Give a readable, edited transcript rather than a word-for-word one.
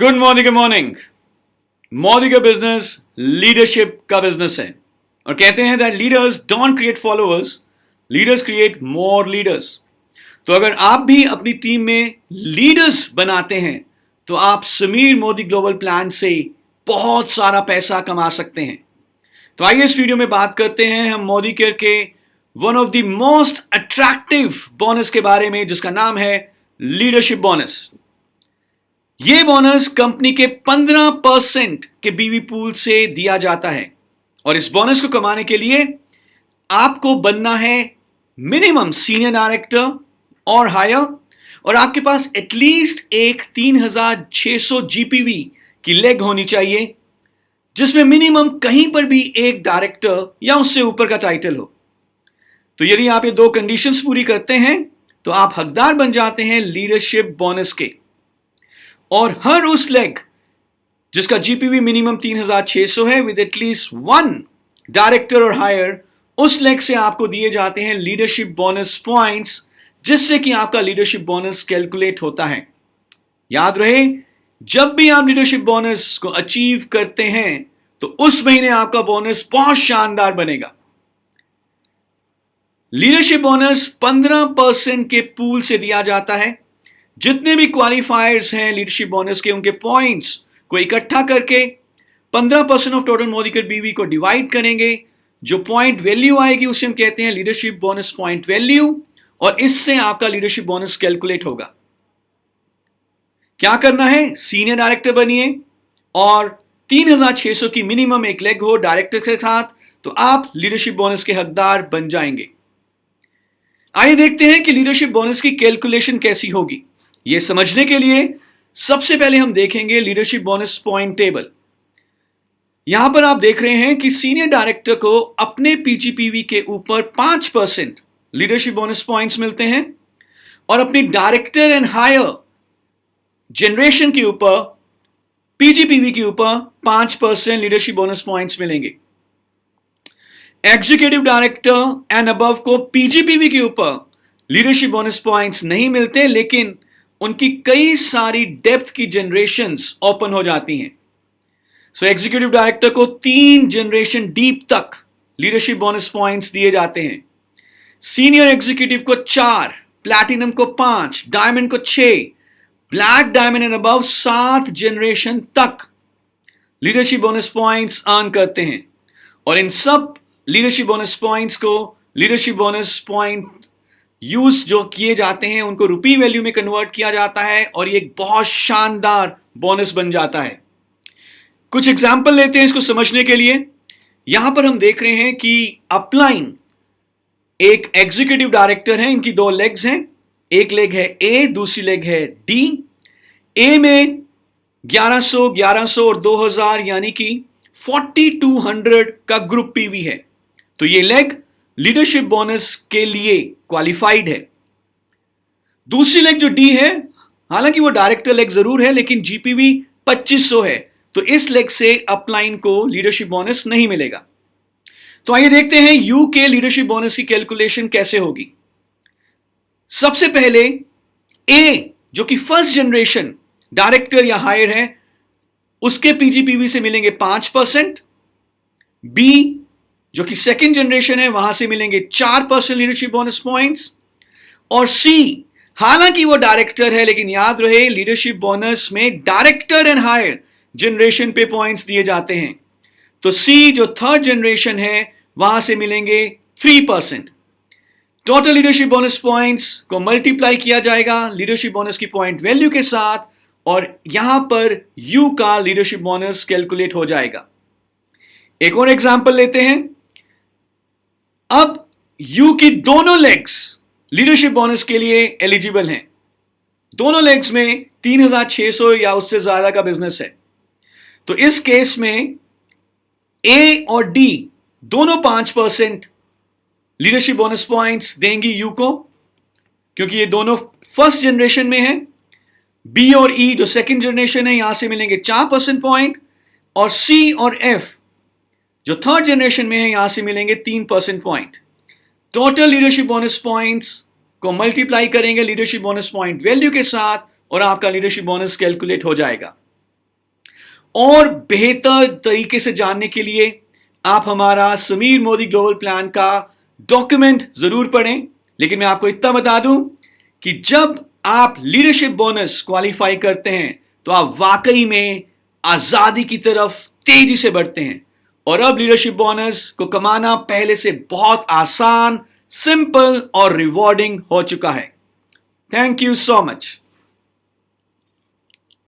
Good morning good morning. Modi का business leadership का business है और कहते हैं that leaders don't create followers, leaders create more leaders. तो अगर आप भी अपनी टीम में लीडर्स बनाते हैं तो आप समीर मोदी ग्लोबल प्लान से बहुत सारा पैसा कमा सकते हैं। तो आइए इस वीडियो में बात करते हैं हम मोदी केयर के one of the most attractive bonus के बारे में, जिसका नाम है लीडरशिप बोनस। यह बोनस कंपनी के 15% के बीवी पूल से दिया जाता है और इस बोनस को कमाने के लिए आपको बनना है मिनिमम सीनियर डायरेक्टर और हायर, और आपके पास एटलीस्ट एक 3600 जीपीवी की लेग होनी चाहिए, जिसमें मिनिमम कहीं पर भी एक डायरेक्टर या उससे ऊपर का टाइटल हो। तो यदि आप ये दो कंडीशंस पूरी करते हैं तो आप हकदार बन जाते हैं लीडरशिप बोनस के। और हर उस लेग जिसका जीपीवी मिनिमम 3600 है विद एटलीस्ट वन डायरेक्टर और हायर, उस लेग से आपको दिए जाते हैं लीडरशिप बोनस पॉइंट्स, जिससे कि आपका लीडरशिप बोनस कैलकुलेट होता है। याद रहे, जब भी आप लीडरशिप बोनस को अचीव करते हैं तो उस महीने आपका बोनस बहुत शानदार बनेगा। लीडरशिप बोनस 15% के पूल से दिया जाता है। जितने भी क्वालिफायर्स हैं लीडरशिप बोनस के, उनके पॉइंट्स को इकट्ठा करके 15% ऑफ टोटल मोदी केयर बीवी को डिवाइड करेंगे। जो पॉइंट वैल्यू आएगी उसे हम कहते हैं लीडरशिप बोनस पॉइंट वैल्यू, और इससे आपका लीडरशिप बोनस कैलकुलेट होगा। क्या करना है? सीनियर डायरेक्टर बनिए और 3600 की मिनिमम एक लेग हो डायरेक्टर के साथ, तो आप लीडरशिप बोनस के हकदार बन जाएंगे। आइए देखते हैं कि लीडरशिप बोनस की कैलकुलेशन कैसी होगी। यह समझने के लिए सबसे पहले हम देखेंगे लीडरशिप बोनस पॉइंट टेबल। यहां पर आप देख रहे हैं कि सीनियर डायरेक्टर को अपने पीजीपीवी के ऊपर 5% लीडरशिप बोनस पॉइंट्स मिलते हैं और अपनी डायरेक्टर एंड हायर जनरेशन के ऊपर पीजीपीवी के ऊपर 5% लीडरशिप बोनस पॉइंट्स मिलेंगे। एग्जीक्यूटिव डायरेक्टर एंड अबव को पीजीपीवी के ऊपर लीडरशिप बोनस पॉइंट्स नहीं मिलते, लेकिन उनकी कई सारी डेप्थ की जनरेशंस ओपन हो जाती हैं। सो एग्जीक्यूटिव डायरेक्टर को 3 जनरेशन डीप तक लीडरशिप बोनस पॉइंट्स दिए जाते हैं। सीनियर एग्जीक्यूटिव को 4, प्लैटिनम को 5, डायमंड को 6, black diamond and above 7 generation तक लीडरशिप बोनस पॉइंट्स अर्न करते हैं। और इन सब लीडरशिप बोनस पॉइंट्स को लीडरशिप बोनस पॉइंट यूज जो किए जाते हैं उनको रुपी वैल्यू में कन्वर्ट किया जाता है और ये एक बहुत शानदार बोनस बन जाता है। कुछ एग्जांपल लेते हैं इसको समझने के लिए। यहां पर हम देख रहे हैं कि अपलाइन एक एग्जीक्यूटिव डायरेक्टर है, इनकी 2 लेग्स हैं। एक लेग है ए, दूसरी लेग है डी। ए में 1100, 1100 और 2000 यानी कि 4200 का ग्रुप पीवी है, तो ये लेग लीडरशिप बोनस के लिए क्वालिफाइड है। दूसरी लेग जो डी है, हालांकि वो डायरेक्टर लेग जरूर है लेकिन जीपीवी 2500 है, तो इस लेग से अपलाइन को लीडरशिप बोनस नहीं मिलेगा। तो आइए देखते हैं यू के लीडरशिप बोनस की कैलकुलेशन कैसे होगी। सबसे पहले ए जो कि फर्स्ट जनरेशन डायरेक्टर या हायर है, उसके पीजीपीवी से मिलेंगे 5%। बी जो कि सेकेंड जनरेशन है, वहां से मिलेंगे 4% लीडरशिप बोनस पॉइंट्स। और सी, हालांकि वो डायरेक्टर है लेकिन याद रहे लीडरशिप बोनस में डायरेक्टर एंड हायर जनरेशन पे पॉइंट्स दिए जाते हैं, तो सी जो थर्ड जनरेशन है वहां से मिलेंगे 3%। टोटल लीडरशिप बोनस पॉइंट्स को मल्टीप्लाई किया जाएगा लीडरशिप बोनस की पॉइंट वैल्यू के साथ और यहां पर यू का लीडरशिप बोनस कैलकुलेट हो जाएगा। एक और एग्जांपल लेते हैं। अब यू की दोनों लेग्स लीडरशिप बोनस के लिए एलिजिबल हैं। दोनों लेग्स में 3600 या उससे ज्यादा का बिजनेस है, तो इस केस में ए और डी दोनों 5% लीडरशिप बोनस पॉइंट्स देंगी यू को, क्योंकि ये दोनों फर्स्ट जनरेशन में है। बी और ई जो सेकंड जनरेशन है, यहां से मिलेंगे 4% पॉइंट, और सी और एफ जो थर्ड जनरेशन में है, यहां से मिलेंगे 3% point. Total leadership bonus points को मल्टीप्लाई करेंगे लीडरशिप बोनस पॉइंट वैल्यू के साथ और आपका लीडरशिप बोनस कैलकुलेट हो जाएगा। और बेहतर तरीके से जानने के लिए आप हमारा समीर मोदी ग्लोबल प्लान का डॉक्यूमेंट जरूर पढ़ें। लेकिन मैं आपको इतना बता दूं कि जब आप लीडरशिप बोनस क्वालिफाई करते हैं तो आप वाकई में आजादी की तरफ तेजी से बढ़ते हैं। और अब लीडरशिप बोनस को कमाना पहले से बहुत आसान, सिंपल और रिवॉर्डिंग हो चुका है। Thank you so much.